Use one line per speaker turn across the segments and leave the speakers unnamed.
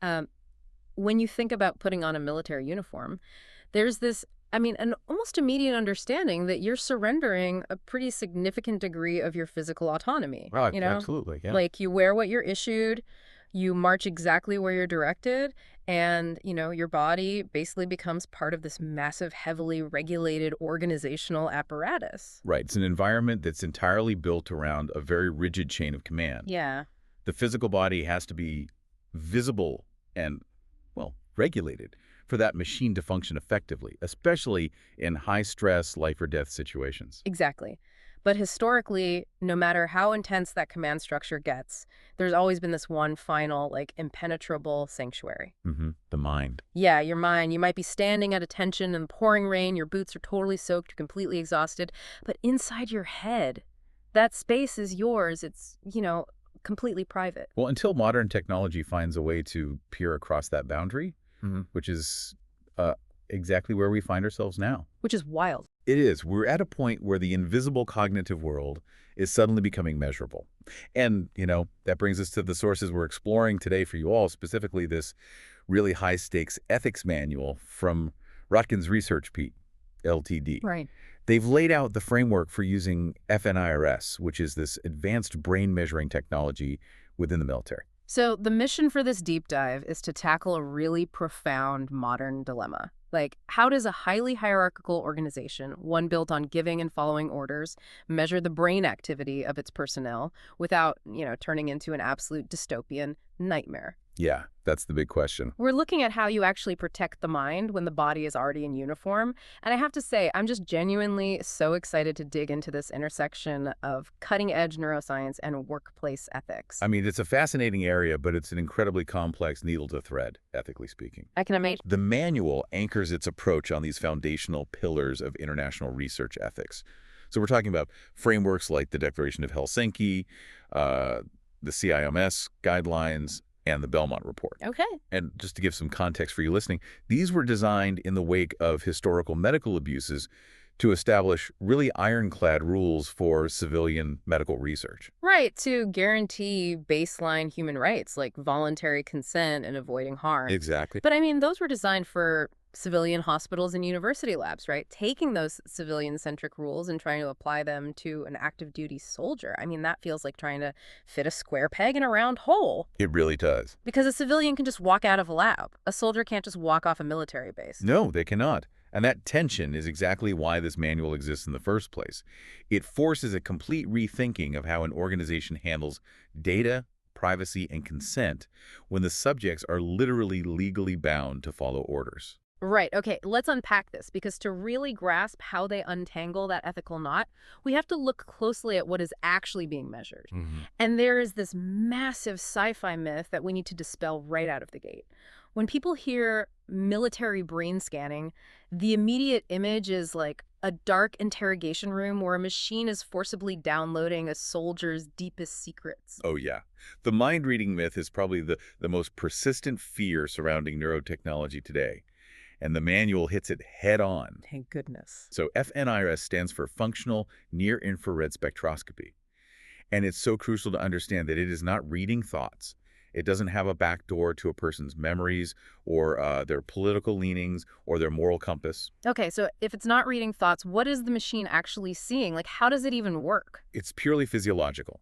Um, when you think about putting on a military uniform, there's this, I mean, an almost immediate understanding that you're surrendering a pretty significant degree of your physical autonomy,
Well,
you know?
absolutely, yeah.
Like you wear what you're issued, you march exactly where you're directed, and, your body basically becomes part of this massive, heavily regulated organizational apparatus.
Right. It's an environment that's entirely built around a very rigid chain of command.
Yeah.
The physical body has to be visible and, well, regulated for that machine to function effectively, especially in high-stress, life-or-death situations.
Exactly. But historically, no matter how intense that command structure gets, there's always been this one final, like, impenetrable sanctuary.
The mind.
Yeah, your mind. You might be standing at attention in the pouring rain, your boots are totally soaked, you're completely exhausted, but inside your head, that space is yours. It's, completely private.
Well, until modern technology finds a way to peer across that boundary, which is exactly where we find ourselves now.
Which is wild.
It is. We're at a point where the invisible cognitive world is suddenly becoming measurable. And, that brings us to the sources we're exploring today for you all, specifically this really high-stakes ethics manual from Rotgans Research Pete, LTD.
Right.
They've laid out the framework for using fNIRS, which is this advanced brain measuring technology within the military.
So the mission for this deep dive is to tackle a really profound modern dilemma. Like, how does a highly hierarchical organization, one built on giving and following orders, measure the brain activity of its personnel without, turning into an absolute dystopian nightmare?
Yeah, that's the big question.
We're looking at how you actually protect the mind when the body is already in uniform. And I have to say, I'm just genuinely so excited to dig into this intersection of cutting-edge neuroscience and workplace ethics.
I mean, it's a fascinating area, but it's an incredibly complex needle to thread, ethically speaking.
I can imagine.
The manual anchors its approach on these foundational pillars of international research ethics. So we're talking about frameworks like the Declaration of Helsinki, the CIMS guidelines, and the Belmont Report.
Okay.
And just to give some context for you listening, these were designed in the wake of historical medical abuses to establish really ironclad rules for civilian medical research.
Right, to guarantee baseline human rights like voluntary consent and avoiding harm.
Exactly.
But I mean, those were designed for civilian hospitals and university labs, right? Taking those civilian-centric rules and trying to apply them to an active duty soldier. I mean, that feels like trying to fit a square peg in a round hole.
It really does.
Because a civilian can just walk out of a lab. A soldier can't just walk off a military base.
No, they cannot. And that tension is exactly why this manual exists in the first place. It forces a complete rethinking of how an organization handles data, privacy, and consent when the subjects are literally legally bound to follow orders.
Right. Okay, let's unpack this, because to really grasp how they untangle that ethical knot, we have to look closely at what is actually being measured. And there is this massive sci-fi myth that we need to dispel right out of the gate. When people hear military brain scanning, the immediate image is like a dark interrogation room where a machine is forcibly downloading a soldier's deepest secrets.
Oh, yeah. The mind-reading myth is probably the most persistent fear surrounding neurotechnology today. And the manual hits it head-on.
Thank goodness.
So fNIRS stands for Functional Near-Infrared Spectroscopy. And it's so crucial to understand that it is not reading thoughts. It doesn't have a backdoor to a person's memories or their political leanings or their moral compass.
Okay, so if it's not reading thoughts, what is the machine actually seeing? Like, how does it even work?
It's purely physiological.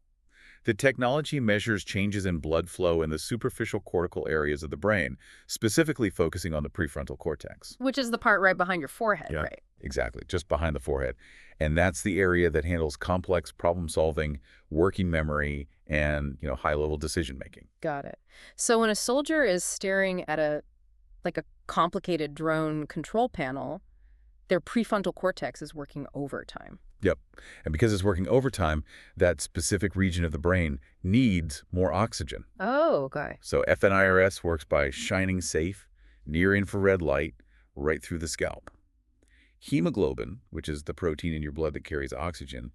The technology measures changes in blood flow in the superficial cortical areas of the brain, specifically focusing on the prefrontal cortex.
Which is the part right behind your forehead,
Yeah.
right?
Exactly, just behind the forehead. And that's the area that handles complex problem-solving, working memory, and, high-level decision-making.
Got it. So when a soldier is staring at a complicated drone control panel, their prefrontal cortex is working overtime.
Yep. And because it's working overtime, that specific region of the brain needs more oxygen.
Oh, okay.
So fNIRS works by shining safe, near-infrared light right through the scalp. Hemoglobin, which is the protein in your blood that carries oxygen,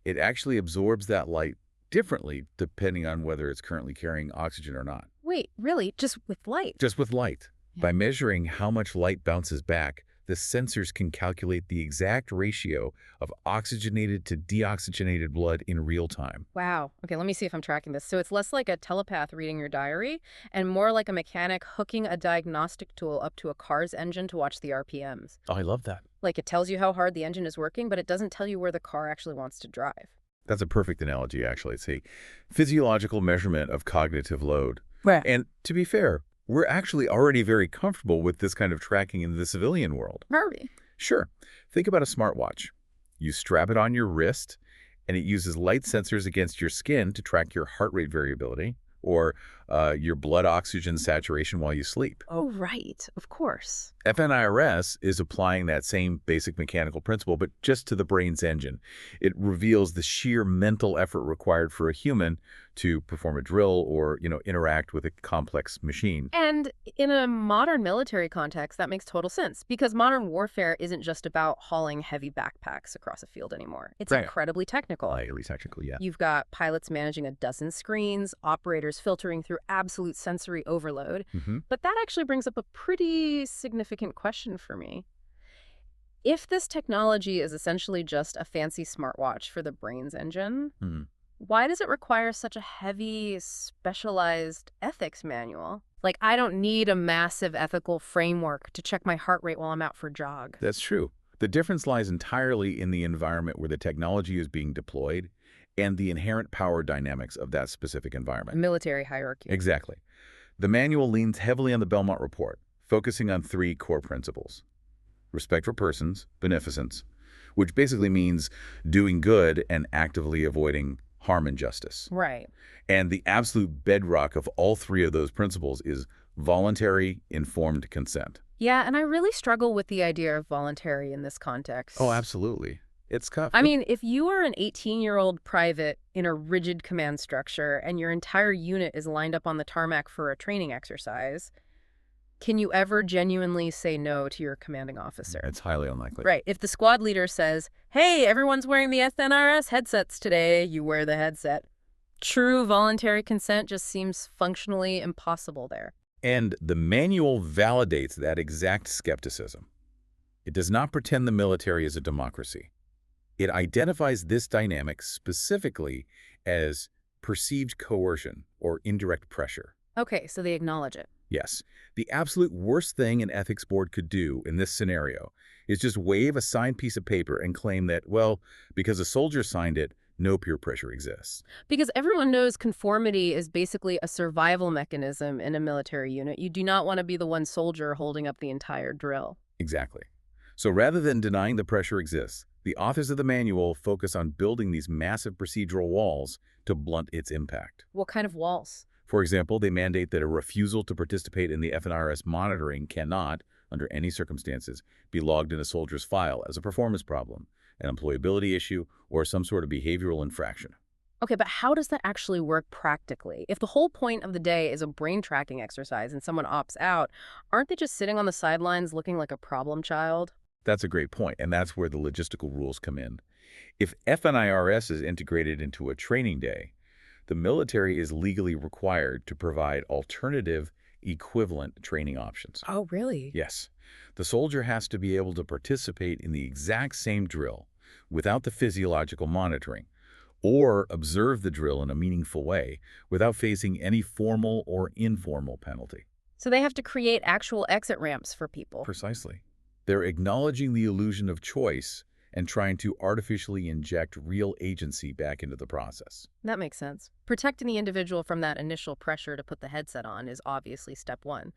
it actually absorbs that light differently depending on whether it's currently carrying oxygen or not.
Wait, really? Just with light?
Just with light.
Yeah.
By measuring how much light bounces back, the sensors can calculate the exact ratio of oxygenated to deoxygenated blood in real time.
Wow. Okay, let me see if I'm tracking this. So it's less like a telepath reading your diary and more like a mechanic hooking a diagnostic tool up to a car's engine to watch the RPMs.
Oh, I love that.
Like it tells you how hard the engine is working, but it doesn't tell you where the car actually wants to drive.
That's a perfect analogy, actually. It's a physiological measurement of cognitive load.
Right.
And to be fair, we're actually already very comfortable with this kind of tracking in the civilian world.
Harvey.
Sure. Think about a smartwatch. You strap it on your wrist, and it uses light sensors against your skin to track your heart rate variability or your blood oxygen saturation while you sleep.
Oh, right. Of course.
fNIRS is applying that same basic mechanical principle, but just to the brain's engine. It reveals the sheer mental effort required for a human to perform a drill or, interact with a complex machine.
And in a modern military context, that makes total sense because modern warfare isn't just about hauling heavy backpacks across a field anymore. It's
Right.
incredibly technical.
Highly technical, yeah.
You've got pilots managing a dozen screens, operators filtering through absolute sensory overload. But that actually brings up a pretty significant question for me. If this technology is essentially just a fancy smartwatch for the brain's engine, why does it require such a heavy, specialized ethics manual? Like, I don't need a massive ethical framework to check my heart rate while I'm out for a jog.
That's true. The difference lies entirely in the environment where the technology is being deployed and the inherent power dynamics of that specific environment.
Military hierarchy.
Exactly. The manual leans heavily on the Belmont Report, focusing on 3 core principles. Respect for persons, beneficence, which basically means doing good and actively avoiding harm and justice.
Right.
And the absolute bedrock of all 3 of those principles is voluntary, informed consent.
Yeah, and I really struggle with the idea of voluntary in this context.
Oh, absolutely. It's tough.
I mean, if you are an 18-year-old private in a rigid command structure and your entire unit is lined up on the tarmac for a training exercise, can you ever genuinely say no to your commanding officer?
It's highly unlikely.
Right. If the squad leader says, hey, everyone's wearing the fNIRS headsets today, you wear the headset. True voluntary consent just seems functionally impossible there.
And the manual validates that exact skepticism. It does not pretend the military is a democracy. It identifies this dynamic specifically as perceived coercion or indirect pressure.
Okay, so they acknowledge it.
Yes. The absolute worst thing an ethics board could do in this scenario is just wave a signed piece of paper and claim that, well, because a soldier signed it, no peer pressure exists.
Because everyone knows conformity is basically a survival mechanism in a military unit. You do not want to be the one soldier holding up the entire drill.
Exactly. So rather than denying the pressure exists, the authors of the manual focus on building these massive procedural walls to blunt its impact.
What kind of walls?
For example, they mandate that a refusal to participate in the fNIRS monitoring cannot, under any circumstances, be logged in a soldier's file as a performance problem, an employability issue, or some sort of behavioral infraction.
Okay, but how does that actually work practically? If the whole point of the day is a brain tracking exercise and someone opts out, aren't they just sitting on the sidelines looking like a problem child?
That's a great point, and that's where the logistical rules come in. If fNIRS is integrated into a training day, the military is legally required to provide alternative, equivalent training options.
Oh, really?
Yes. The soldier has to be able to participate in the exact same drill without the physiological monitoring, or observe the drill in a meaningful way without facing any formal or informal penalty.
So they have to create actual exit ramps for people.
Precisely. They're acknowledging the illusion of choice and trying to artificially inject real agency back into the process.
That makes sense. Protecting the individual from that initial pressure to put the headset on is obviously step one.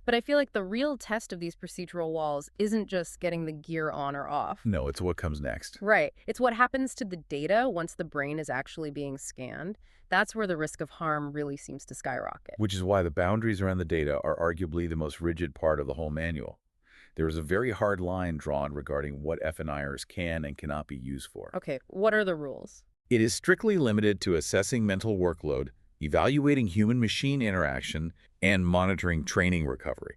But I feel like the real test of these procedural walls isn't just getting the gear on or off.
No, it's what comes next.
Right. It's what happens to the data once the brain is actually being scanned. That's where the risk of harm really seems to skyrocket.
Which is why the boundaries around the data are arguably the most rigid part of the whole manual. There is a very hard line drawn regarding what fNIRS can and cannot be used for.
Okay, what are the rules?
It is strictly limited to assessing mental workload, evaluating human-machine interaction, and monitoring training recovery.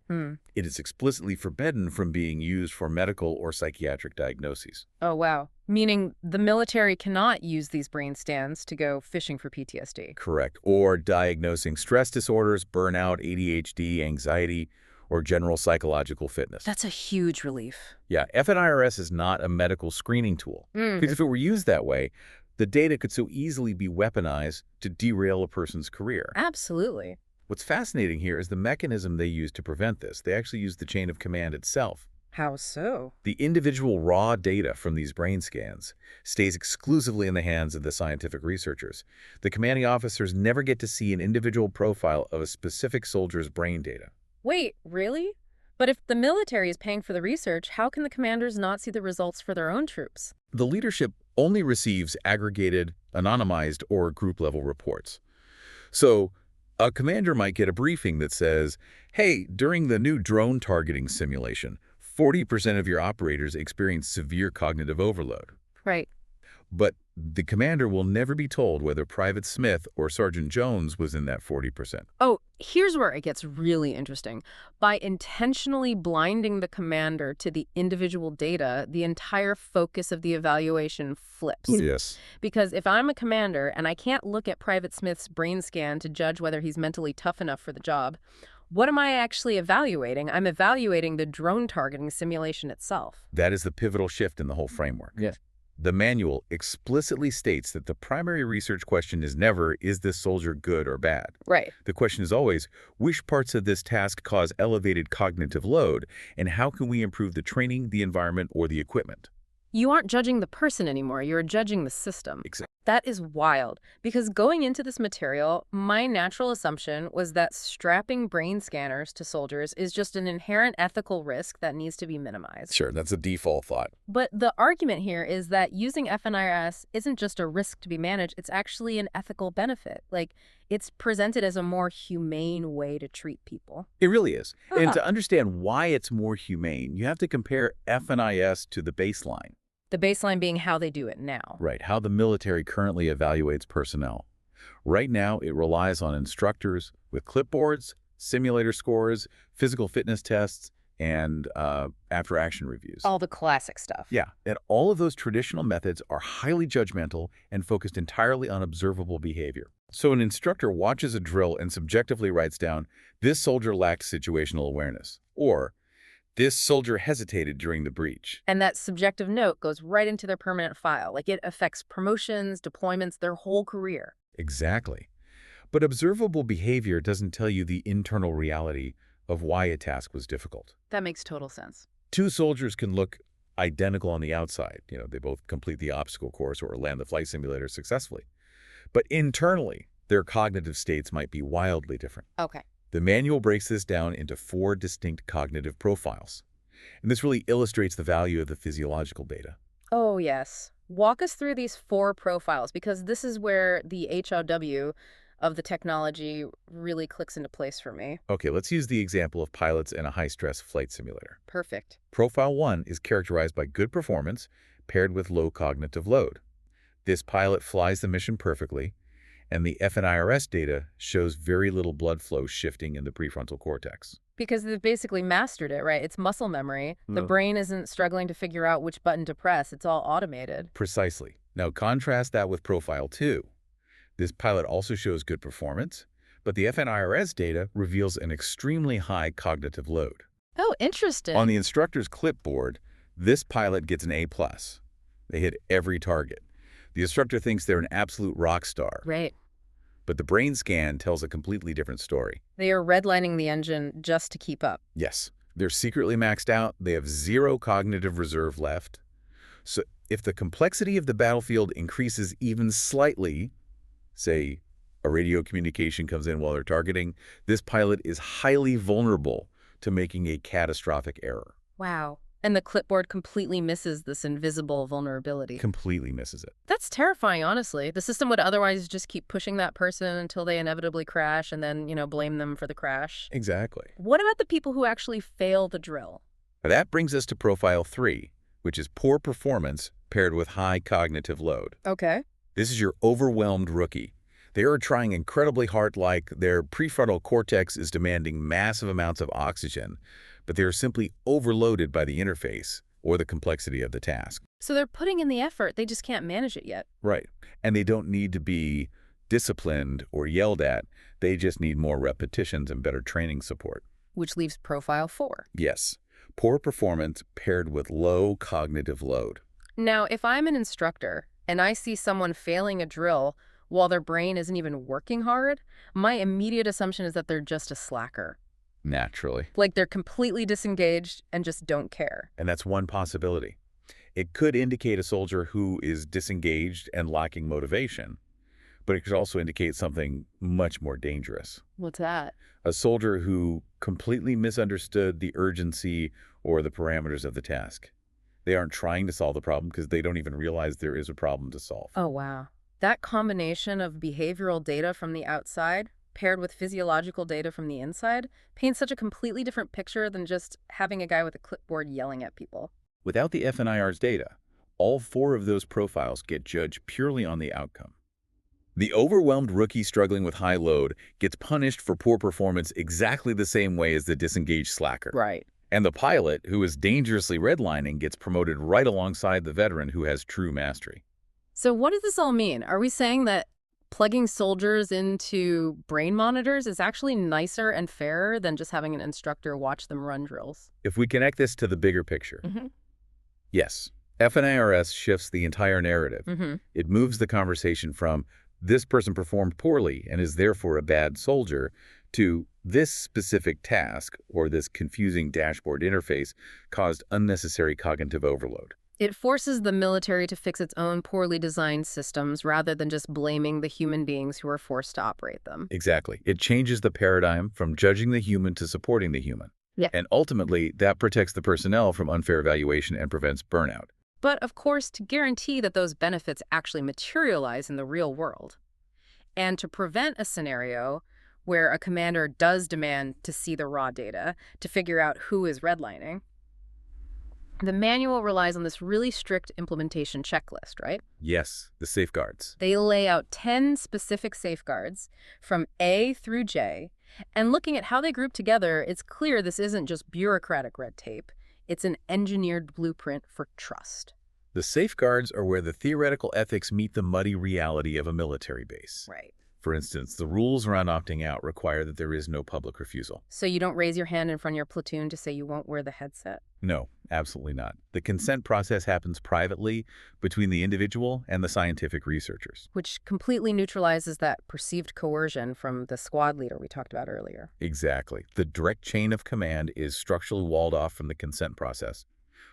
It is explicitly forbidden from being used for medical or psychiatric diagnoses.
Oh, wow. Meaning the military cannot use these brain scans to go fishing for PTSD.
Correct. Or diagnosing stress disorders, burnout, ADHD, anxiety, or general psychological fitness.
That's a huge relief.
Yeah, fNIRS is not a medical screening tool. Because if it were used that way, the data could so easily be weaponized to derail a person's career.
Absolutely.
What's fascinating here is the mechanism they use to prevent this. They actually use the chain of command itself.
How so?
The individual raw data from these brain scans stays exclusively in the hands of the scientific researchers. The commanding officers never get to see an individual profile of a specific soldier's brain data.
Wait, really? But if the military is paying for the research, how can the commanders not see the results for their own troops?
The leadership only receives aggregated, anonymized, or group-level reports. So, a commander might get a briefing that says, hey, during the new drone targeting simulation, 40% of your operators experience severe cognitive overload.
Right.
But the commander will never be told whether Private Smith or Sergeant Jones was in that 40%.
Oh, here's where it gets really interesting. By intentionally blinding the commander to the individual data, the entire focus of the evaluation flips.
Yes.
Because if I'm a commander and I can't look at Private Smith's brain scan to judge whether he's mentally tough enough for the job, what am I actually evaluating? I'm evaluating the drone targeting simulation itself.
That is the pivotal shift in the whole framework.
Yes.
The manual explicitly states that the primary research question is never, is this soldier good or bad?
Right.
The question is always, which parts of this task cause elevated cognitive load, and how can we improve the training, the environment, or the equipment?
You aren't judging the person anymore, you're judging the system.
Exactly.
That is wild, because going into this material, my natural assumption was that strapping brain scanners to soldiers is just an inherent ethical risk that needs to be minimized.
Sure, that's a default thought.
But the argument here is that using fNIRS isn't just a risk to be managed, it's actually an ethical benefit. Like, it's presented as a more humane way to treat people.
It really is. And to understand why it's more humane, you have to compare fNIS to the baseline.
The baseline being how they do it now.
Right, how the military currently evaluates personnel. Right now, it relies on instructors with clipboards, simulator scores, physical fitness tests, and after-action reviews.
All the classic stuff.
Yeah, and all of those traditional methods are highly judgmental and focused entirely on observable behavior. So an instructor watches a drill and subjectively writes down, this soldier lacked situational awareness, or this soldier hesitated during the breach.
And that subjective note goes right into their permanent file. Like, it affects promotions, deployments, their whole career.
Exactly. But observable behavior doesn't tell you the internal reality of why a task was difficult.
That makes total sense.
Two soldiers can look identical on the outside. They both complete the obstacle course or land the flight simulator successfully. But internally, their cognitive states might be wildly different.
Okay.
The manual breaks this down into 4 distinct cognitive profiles. And this really illustrates the value of the physiological data.
Oh, yes. Walk us through these 4 profiles, because this is where the HOW of the technology really clicks into place for me.
Okay, let's use the example of pilots in a high-stress flight simulator.
Perfect.
Profile 1 is characterized by good performance paired with low cognitive load. This pilot flies the mission perfectly, and the fNIRS data shows very little blood flow shifting in the prefrontal cortex.
Because they've basically mastered it, right? It's muscle memory. The brain isn't struggling to figure out which button to press. It's all automated.
Precisely. Now contrast that with Profile 2. This pilot also shows good performance, but the fNIRS data reveals an extremely high cognitive load.
Oh, interesting.
On the instructor's clipboard, this pilot gets an A+. They hit every target. The instructor thinks they're an absolute rock star.
Right.
But the brain scan tells a completely different story.
They are redlining the engine just to keep up.
Yes, they're secretly maxed out. They have 0 cognitive reserve left. So if the complexity of the battlefield increases even slightly, say a radio communication comes in while they're targeting, this pilot is highly vulnerable to making a catastrophic error.
Wow. And the clipboard completely misses this invisible vulnerability.
Completely misses it.
That's terrifying, honestly. The system would otherwise just keep pushing that person until they inevitably crash and then, blame them for the crash.
Exactly.
What about the people who actually fail the drill?
That brings us to Profile 3, which is poor performance paired with high cognitive load.
Okay.
This is your overwhelmed rookie. They are trying incredibly hard, like their prefrontal cortex is demanding massive amounts of oxygen, but they are simply overloaded by the interface or the complexity of the task.
So they're putting in the effort, they just can't manage it yet.
Right. And they don't need to be disciplined or yelled at. They just need more repetitions and better training support.
which leaves profile 4.
Yes, poor performance paired with low cognitive load.
Now, if I'm an instructor and I see someone failing a drill while their brain isn't even working hard, my immediate assumption is that they're just a slacker.
Naturally.
Like they're completely disengaged and just don't care.
And that's one possibility. It could indicate a soldier who is disengaged and lacking motivation, but it could also indicate something much more dangerous.
What's that?
A soldier who completely misunderstood the urgency or the parameters of the task. They aren't trying to solve the problem because they don't even realize there is a problem to solve.
Oh, wow. That combination of behavioral data from the outside paired with physiological data from the inside paints such a completely different picture than just having a guy with a clipboard yelling at people.
Without the fNIRS data, all 4 of those profiles get judged purely on the outcome. The overwhelmed rookie struggling with high load gets punished for poor performance exactly the same way as the disengaged slacker.
Right.
And the pilot, who is dangerously redlining, gets promoted right alongside the veteran who has true mastery.
So what does this all mean? Are we saying that plugging soldiers into brain monitors is actually nicer and fairer than just having an instructor watch them run drills?
If we connect this to the bigger picture, yes, fNIRS shifts the entire narrative. It moves the conversation from this person performed poorly and is therefore a bad soldier to this specific task or this confusing dashboard interface caused unnecessary cognitive overload.
It forces the military to fix its own poorly designed systems rather than just blaming the human beings who are forced to operate them.
Exactly. It changes the paradigm from judging the human to supporting the human.
Yeah.
And ultimately, that protects the personnel from unfair evaluation and prevents burnout.
But, of course, to guarantee that those benefits actually materialize in the real world, and to prevent a scenario where a commander does demand to see the raw data to figure out who is redlining, the manual relies on this really strict implementation checklist, right?
Yes, the safeguards.
They lay out 10 specific safeguards from A through J, and looking at how they group together, it's clear this isn't just bureaucratic red tape. It's an engineered blueprint for trust.
The safeguards are where the theoretical ethics meet the muddy reality of a military base.
Right.
For instance, the rules around opting out require that there is no public refusal.
So you don't raise your hand in front of your platoon to say you won't wear the headset?
No, absolutely not. The consent process happens privately between the individual and the scientific researchers.
Which completely neutralizes that perceived coercion from the squad leader we talked about earlier.
Exactly. The direct chain of command is structurally walled off from the consent process.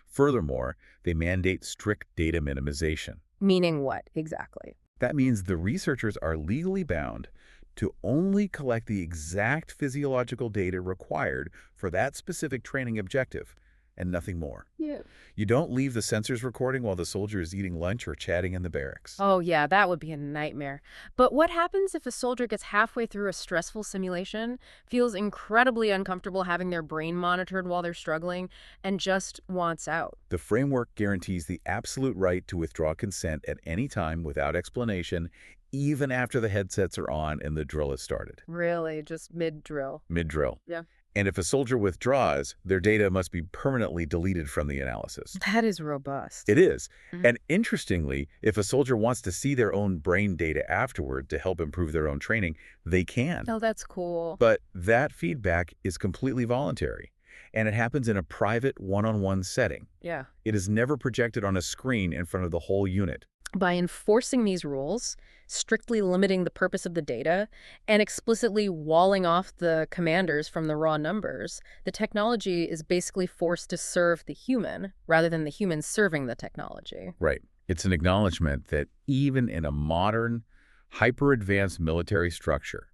Furthermore, they mandate strict data minimization.
Meaning what, exactly?
That means the researchers are legally bound to only collect the exact physiological data required for that specific training objective, and nothing more.
Yeah.
You don't leave the sensors recording while the soldier is eating lunch or chatting in the barracks.
Oh, yeah, that would be a nightmare. But what happens if a soldier gets halfway through a stressful simulation, feels incredibly uncomfortable having their brain monitored while they're struggling, and just wants out?
The framework guarantees the absolute right to withdraw consent at any time without explanation, even after the headsets are on and the drill has started.
Really? Just mid-drill?
Mid-drill.
Yeah.
And if a soldier withdraws, their data must be permanently deleted from the analysis.
That is robust.
It is. And interestingly, if a soldier wants to see their own brain data afterward to help improve their own training, they can.
Oh, that's cool.
But that feedback is completely voluntary, and it happens in a private one-on-one setting.
Yeah.
It is never projected on a screen in front of the whole unit.
By enforcing these rules, strictly limiting the purpose of the data, and explicitly walling off the commanders from the raw numbers, the technology is basically forced to serve the human rather than the human serving the technology.
Right. It's an acknowledgement that even in a modern, hyper-advanced military structure,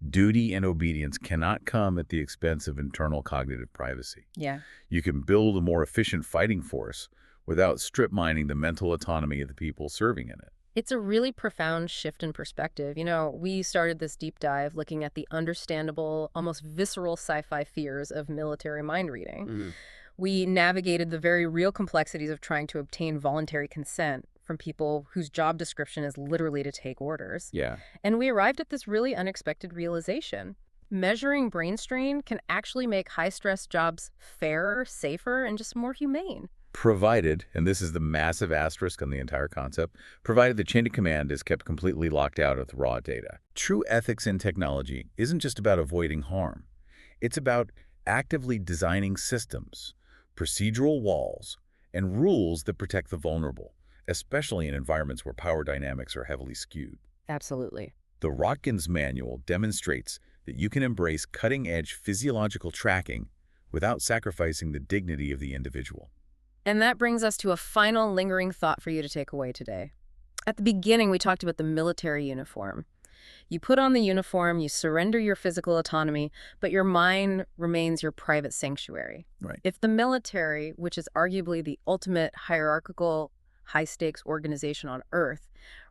duty and obedience cannot come at the expense of internal cognitive privacy.
Yeah.
You can build a more efficient fighting force without strip mining the mental autonomy of the people serving in it.
It's a really profound shift in perspective. You know, we started this deep dive looking at the understandable, almost visceral sci-fi fears of military mind reading. We navigated the very real complexities of trying to obtain voluntary consent from people whose job description is literally to take orders.
Yeah.
And we arrived at this really unexpected realization. Measuring brain strain can actually make high-stress jobs fairer, safer, and just more humane.
Provided, and this is the massive asterisk on the entire concept, provided the chain of command is kept completely locked out of the raw data. True ethics in technology isn't just about avoiding harm. It's about actively designing systems, procedural walls, and rules that protect the vulnerable, especially in environments where power dynamics are heavily skewed.
Absolutely.
The Rotgans manual demonstrates that you can embrace cutting-edge physiological tracking without sacrificing the dignity of the individual.
And that brings us to a final lingering thought for you to take away today. At the beginning, we talked about the military uniform. You put on the uniform, you surrender your physical autonomy, but your mind remains your private sanctuary.
Right.
If the military, which is arguably the ultimate hierarchical, high-stakes organization on Earth,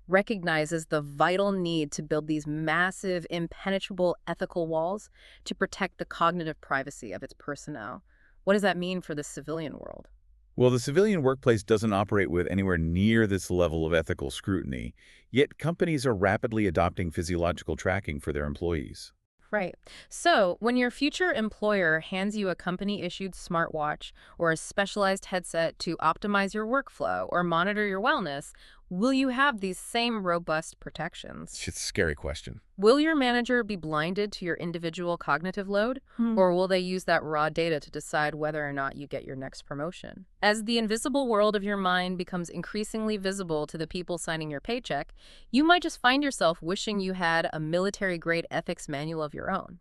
recognizes the vital need to build these massive, impenetrable ethical walls to protect the cognitive privacy of its personnel, what does that mean for the civilian world?
Well, the civilian workplace doesn't operate with anywhere near this level of ethical scrutiny, yet companies are rapidly adopting physiological tracking for their employees.
Right. So, when your future employer hands you a company-issued smartwatch or a specialized headset to optimize your workflow or monitor your wellness, will you have these same robust protections?
It's a scary question.
Will your manager be blinded to your individual cognitive load, or will they use that raw data to decide whether or not you get your next promotion? As the invisible world of your mind becomes increasingly visible to the people signing your paycheck, you might just find yourself wishing you had a military-grade ethics manual of your own.